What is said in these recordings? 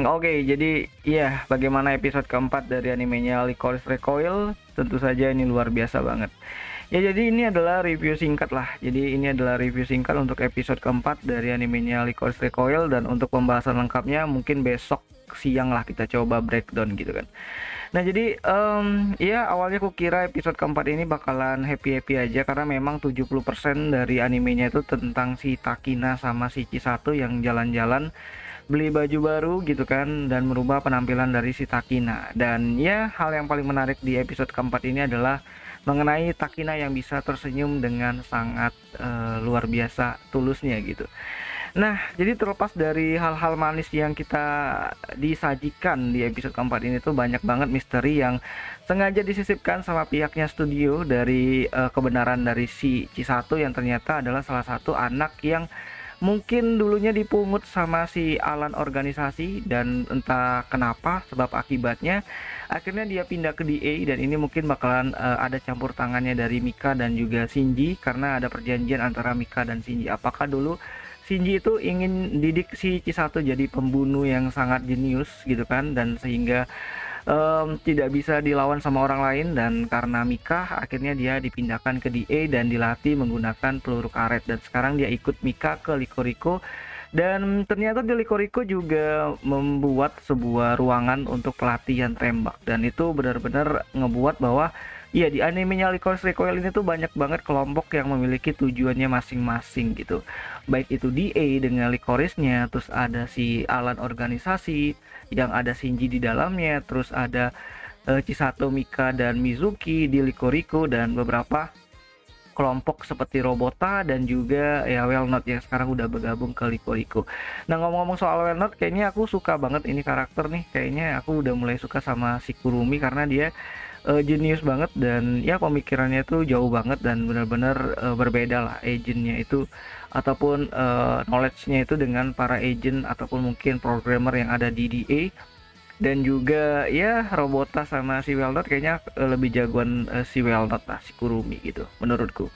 Oke, jadi ya bagaimana episode keempat dari animenya Licorice Recoil? Tentu saja ini luar biasa banget. Ya jadi ini adalah review singkat lah. Jadi ini adalah review singkat untuk episode keempat dari animenya Licorice Recoil, dan untuk pembahasan lengkapnya mungkin besok siang lah kita coba breakdown gitu kan. Nah jadi ya awalnya aku kira episode keempat ini bakalan happy-happy aja, karena memang 70% dari animenya itu tentang si Takina sama si Chisato yang jalan-jalan beli baju baru gitu kan, dan merubah penampilan dari si Takina. Dan ya hal yang paling menarik di episode keempat ini adalah mengenai Takina yang bisa tersenyum dengan sangat luar biasa tulusnya gitu. Nah, jadi terlepas dari hal-hal manis yang kita disajikan di episode keempat ini tuh banyak banget misteri yang sengaja disisipkan sama pihaknya studio dari kebenaran dari si Chisato yang ternyata adalah salah satu anak yang mungkin dulunya dipungut sama si Alan organisasi, dan entah kenapa sebab akibatnya akhirnya dia pindah ke DA, dan ini mungkin bakalan ada campur tangannya dari Mika dan juga Shinji, karena ada perjanjian antara Mika dan Shinji. Apakah dulu Shinji itu ingin didik si Chisato jadi pembunuh yang sangat jenius gitu kan, dan sehingga tidak bisa dilawan sama orang lain, dan karena Mika akhirnya dia dipindahkan ke DA dan dilatih menggunakan peluru karet, dan sekarang dia ikut Mika ke Likoriko. Dan ternyata di Likoriko juga membuat sebuah ruangan untuk pelatihan tembak, dan itu benar-benar ngebuat bahwa iya, di animenya Licorice Recoil ini tuh banyak banget kelompok yang memiliki tujuannya masing-masing gitu. Baik itu DA dengan Licorice-nya, terus ada si Alan organisasi yang ada Shinji di dalamnya, terus ada Chisato, Mika, dan Mizuki di Likoriko, dan beberapa kelompok seperti Robota dan juga ya Well Not yang sekarang udah bergabung ke Likoriko. Nah, ngomong-ngomong soal Well Not, kayaknya aku suka banget ini karakter nih. Kayaknya aku udah mulai suka sama si Kurumi karena dia jenius banget, dan ya pemikirannya tuh jauh banget, dan benar-benar berbeda lah agentnya itu, ataupun knowledge-nya itu dengan para agent ataupun mungkin programmer yang ada di DA. Dan juga ya Robota sama si Welnot kayaknya lebih jagoan si Welnot lah, si Kurumi gitu menurutku.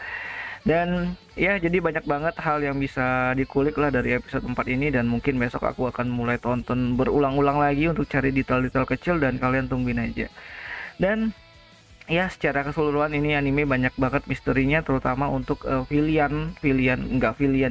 Dan ya jadi banyak banget hal yang bisa dikulik lah dari episode 4 ini, dan mungkin besok aku akan mulai tonton berulang-ulang lagi untuk cari detail-detail kecil, dan kalian tungguin aja. Dan ya secara keseluruhan ini anime banyak banget misterinya, terutama untuk villain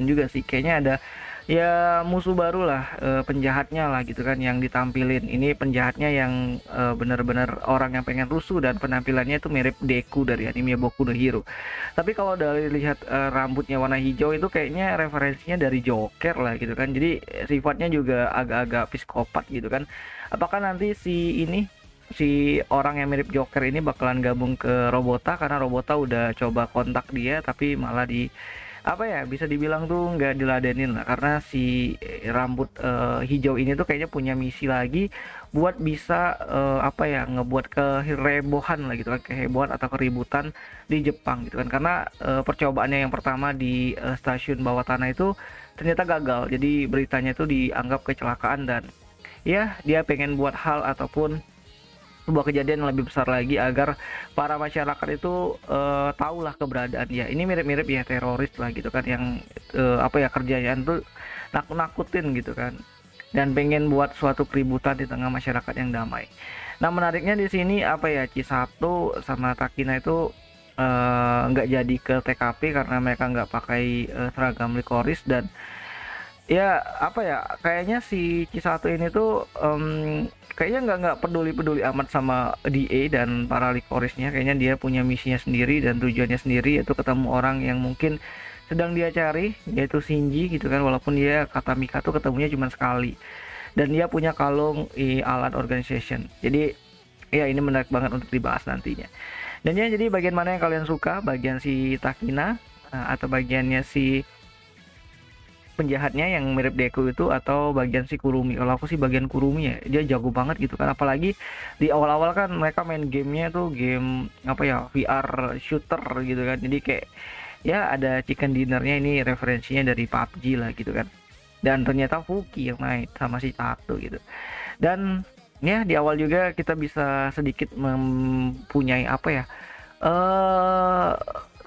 juga sih, kayaknya ada ya musuh baru lah, penjahatnya lah gitu kan yang ditampilin. Ini penjahatnya yang benar-benar orang yang pengen rusuh, dan penampilannya itu mirip Deku dari anime Boku no Hero. Tapi kalau dari lihat rambutnya warna hijau itu kayaknya referensinya dari Joker lah gitu kan, jadi sifatnya juga agak-agak psikopat gitu kan. Apakah nanti si orang yang mirip Joker ini bakalan gabung ke Robota, karena Robota udah coba kontak dia tapi malah di apa ya, bisa dibilang tuh nggak diladenin lah, karena si rambut hijau ini tuh kayaknya punya misi lagi buat bisa apa ya, ngebuat kehebohan lah gitu kan, kehebohan atau keributan di Jepang gitu kan, karena percobaannya yang pertama di stasiun bawah tanah itu ternyata gagal, jadi beritanya itu dianggap kecelakaan, dan ya dia pengen buat hal ataupun sebuah kejadian yang lebih besar lagi agar para masyarakat itu tahulah keberadaan ya. Ini mirip-mirip ya teroris lah gitu kan, yang apa ya, kerjaan tuh nakut-nakutin gitu kan, dan pengen buat suatu keributan di tengah masyarakat yang damai. Nah, menariknya di sini apa ya, Chisato sama Takina itu nggak jadi ke TKP karena mereka nggak pakai seragam Licorice, dan ya apa ya, kayaknya si Chisato ini tuh kayaknya nggak peduli amat sama DA dan para Licorice-nya. Kayaknya dia punya misinya sendiri dan tujuannya sendiri, yaitu ketemu orang yang mungkin sedang dia cari, yaitu Shinji gitu kan, walaupun dia kata Mika tuh ketemunya cuma sekali, dan dia punya kalung Alan Organization. Jadi ya ini menarik banget untuk dibahas nantinya. Dan ya, jadi bagian mana yang kalian suka, bagian si Takina atau bagiannya si penjahatnya yang mirip Deku itu, atau bagian si Kurumi? Kalau aku sih bagian Kurumi ya, dia jago banget gitu kan, apalagi di awal-awal kan mereka main gamenya tuh game apa ya, VR shooter gitu kan, jadi kayak ya ada chicken dinnernya, ini referensinya dari PUBG lah gitu kan, dan ternyata Fuki yang main sama si Tato gitu. Dan ya di awal juga kita bisa sedikit mempunyai apa ya,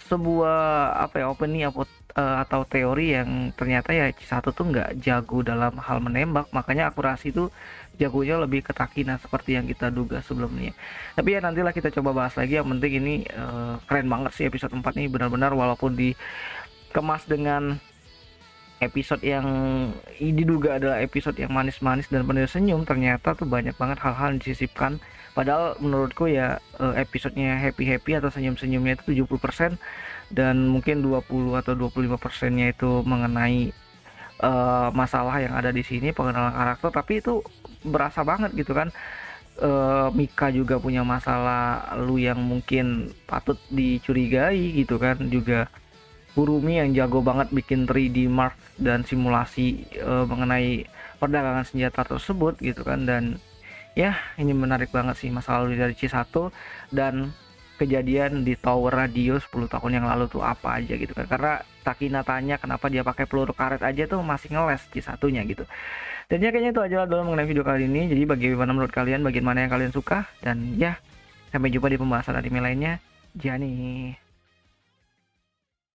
sebuah apa ya, opening atau teori yang ternyata ya Cisatu tuh nggak jago dalam hal menembak, makanya akurasi tuh jagonya lebih ke Takina seperti yang kita duga sebelumnya. Tapi ya nantilah kita coba bahas lagi, yang penting ini keren banget sih episode 4 nih, benar-benar walaupun dikemas dengan episode yang diduga adalah episode yang manis-manis dan penuh senyum, ternyata tuh banyak banget hal-hal yang disisipkan. Padahal menurutku ya episodenya happy-happy atau senyum-senyumnya itu 70%, dan mungkin 20 atau 25%-nya itu mengenai masalah yang ada di sini, pengenalan karakter, tapi itu berasa banget gitu kan. Mika juga punya masalah lalu yang mungkin patut dicurigai gitu kan, juga Burumi yang jago banget bikin 3D mark dan simulasi mengenai perdagangan senjata tersebut gitu kan. Dan ya ini menarik banget sih masa lalu dari C1 dan kejadian di tower radio 10 tahun yang lalu tuh apa aja gitu kan, karena Takina tanya kenapa dia pakai peluru karet aja tuh masih ngeles C1-nya gitu. Dan ya kayaknya itu aja dalam mengenai video kali ini. Jadi bagaimana menurut kalian, bagaimana yang kalian suka, dan ya sampai jumpa di pembahasan anime lainnya. Jani.